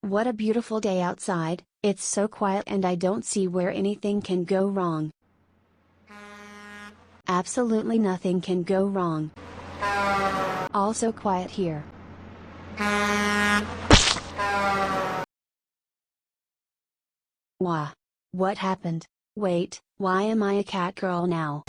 What a beautiful day outside, it's so quiet and I don't see where anything can go wrong. Absolutely nothing can go wrong. Also quiet here. Wah. What happened? Wait, why am I a cat girl now?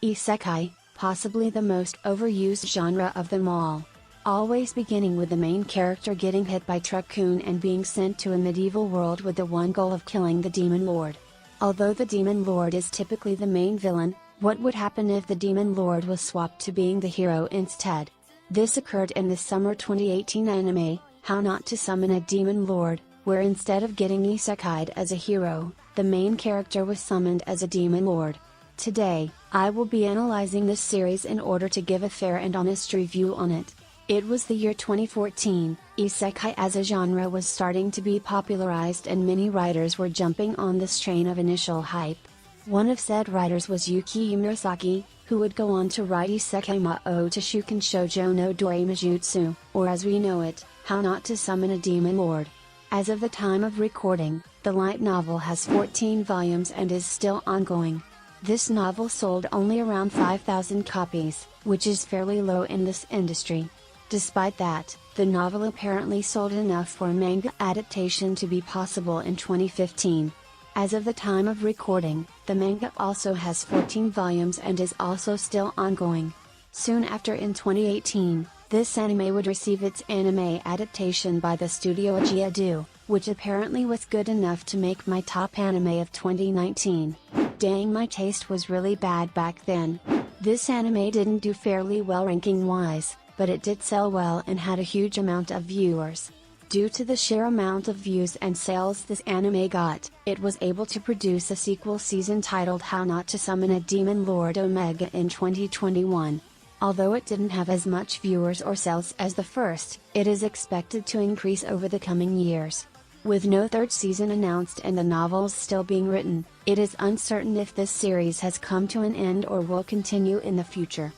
Isekai, possibly the most overused genre of them all. Always beginning with the main character getting hit by Truck-kun and being sent to a medieval world with the one goal of killing the Demon Lord. Although the Demon Lord is typically the main villain, what would happen if the Demon Lord was swapped to being the hero instead? This occurred in the summer 2018 anime, How Not to Summon a Demon Lord, where instead of getting isekai'd as a hero, the main character was summoned as a Demon Lord. Today, I will be analyzing this series in order to give a fair and honest review on it. It was the year 2014, isekai as a genre was starting to be popularized and many writers were jumping on this train of initial hype. One of said writers was Yuki Murasaki, who would go on to write Isekai Mao to Shuken Shoujo no Dorimajutsu, or as we know it, How Not to Summon a Demon Lord. As of the time of recording, the light novel has 14 volumes and is still ongoing. This novel sold only around 5,000 copies, which is fairly low in this industry. Despite that, the novel apparently sold enough for a manga adaptation to be possible in 2015. As of the time of recording, the manga also has 14 volumes and is also still ongoing. Soon after in 2018, this anime would receive its anime adaptation by the studio ecchiest, which apparently was good enough to make my top anime of 2019. Dang, my taste was really bad back then. This anime didn't do fairly well ranking wise, but it did sell well and had a huge amount of viewers. Due to the sheer amount of views and sales this anime got, it was able to produce a sequel season titled How Not to Summon a Demon Lord Omega in 2021. Although it didn't have as much viewers or sales as the first, it is expected to increase over the coming years. With no third season announced and the novels still being written, it is uncertain if this series has come to an end or will continue in the future.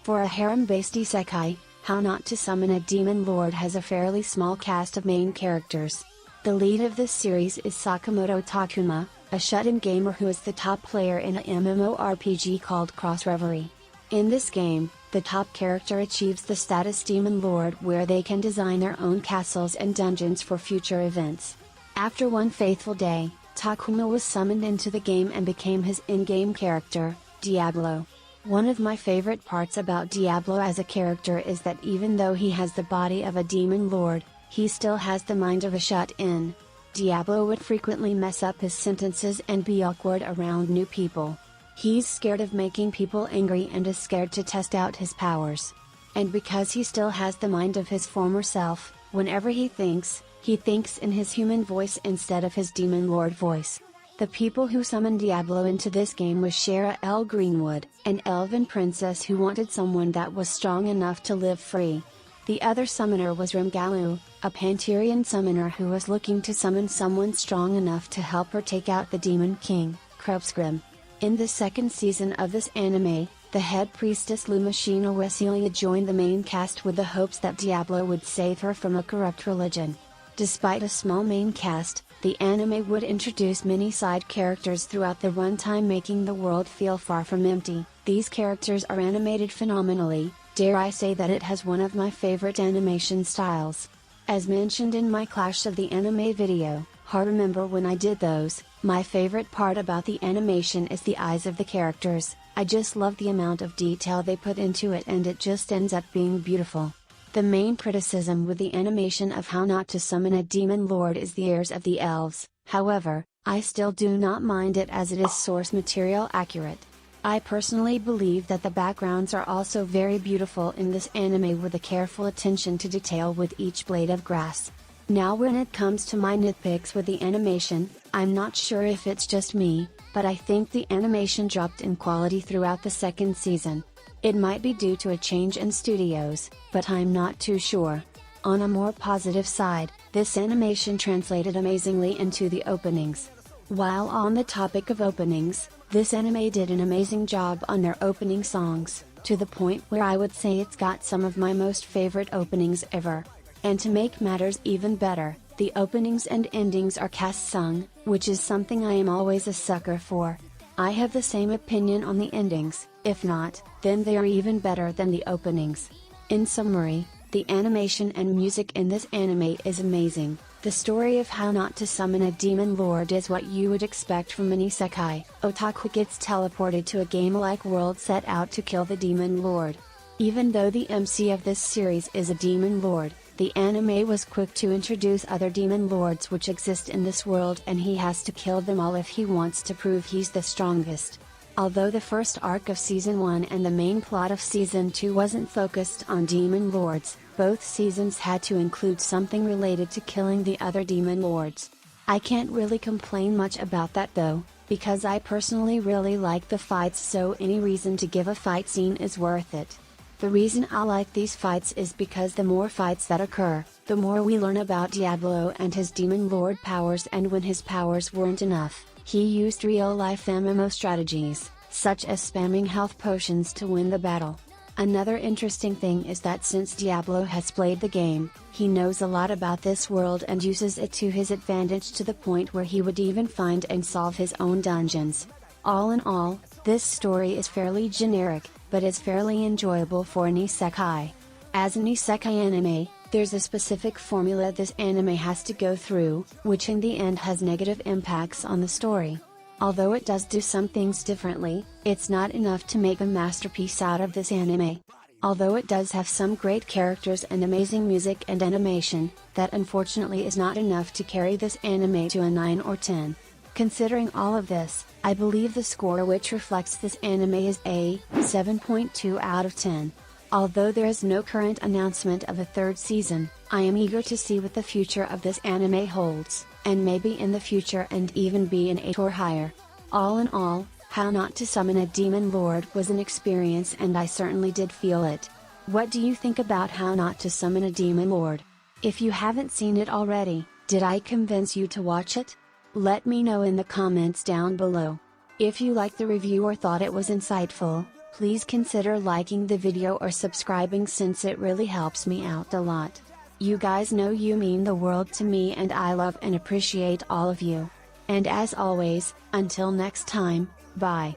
For a harem-based isekai, How Not to Summon a Demon Lord has a fairly small cast of main characters. The lead of this series is Sakamoto Takuma, a shut-in gamer who is the top player in a MMORPG called Cross Reverie. In this game, the top character achieves the status Demon Lord where they can design their own castles and dungeons for future events. After one faithful day, Takuma was summoned into the game and became his in-game character, Diablo. One of my favorite parts about Diablo as a character is that even though he has the body of a demon lord, he still has the mind of a shut-in. Diablo would frequently mess up his sentences and be awkward around new people. He's scared of making people angry and is scared to test out his powers. And because he still has the mind of his former self, whenever he thinks in his human voice instead of his demon lord voice. The people who summoned Diablo into this game was Shara L. Greenwood, an elven princess who wanted someone that was strong enough to live free. The other summoner was Rimgalu, a Pantyrian summoner who was looking to summon someone strong enough to help her take out the Demon King, Krubsgrim. In the second season of this anime, the head priestess Lumashina Wesilia joined the main cast with the hopes that Diablo would save her from a corrupt religion. Despite a small main cast, the anime would introduce many side characters throughout the runtime, making the world feel far from empty. These characters are animated phenomenally, dare I say that it has one of my favorite animation styles. As mentioned in my Clash of the Anime video, remember when I did those, my favorite part about the animation is the eyes of the characters. I just love the amount of detail they put into it and it just ends up being beautiful. The main criticism with the animation of How Not to Summon a Demon Lord is the ears of the elves, however, I still do not mind it as it is source material accurate. I personally believe that the backgrounds are also very beautiful in this anime with a careful attention to detail with each blade of grass. Now when it comes to my nitpicks with the animation, I'm not sure if it's just me, but I think the animation dropped in quality throughout the second season. It might be due to a change in studios, but I'm not too sure. On a more positive side, this animation translated amazingly into the openings. While on the topic of openings, This anime did an amazing job on their opening songs, to the point where I would say it's got some of my most favorite openings ever. And to make matters even better, the openings and endings are cast sung, which is something I am always a sucker for. I have the same opinion on the endings, if not, then they are even better than the openings. In summary, the animation and music in this anime is amazing. The story of how not to summon a demon lord is what you would expect from an isekai. Otaku gets teleported to a game-like world set out to kill the demon lord. Even though the MC of this series is a demon lord, the anime was quick to introduce other demon lords which exist in this world, and he has to kill them all if he wants to prove he's the strongest. Although the first arc of Season 1 and the main plot of Season 2 wasn't focused on demon lords, both seasons had to include something related to killing the other demon lords. I can't really complain much about that though, because I personally really like the fights, so any reason to give a fight scene is worth it. The reason I like these fights is because the more fights that occur, the more we learn about Diablo and his demon lord powers, and when his powers weren't enough, he used real-life MMO strategies, such as spamming health potions to win the battle. Another interesting thing is that since Diablo has played the game, he knows a lot about this world and uses it to his advantage, to the point where he would even find and solve his own dungeons. All in all, this story is fairly generic, but is fairly enjoyable for an isekai. As an isekai anime, there's a specific formula this anime has to go through, which in the end has negative impacts on the story. Although it does do some things differently, it's not enough to make a masterpiece out of this anime. Although it does have some great characters and amazing music and animation, that unfortunately is not enough to carry this anime to a 9 or 10. Considering all of this, I believe the score which reflects this anime is a 7.2 out of 10. Although there is no current announcement of a third season, I am eager to see what the future of this anime holds, and maybe in the future and even be an 8 or higher. All in all, How Not to Summon a Demon Lord was an experience, and I certainly did feel it. What do you think about How Not to Summon a Demon Lord? If you haven't seen it already, did I convince you to watch it? Let me know in the comments down below. If you liked the review or thought it was insightful, please consider liking the video or subscribing, since it really helps me out a lot. You guys know you mean the world to me, and I love and appreciate all of you. And as always, until next time, bye.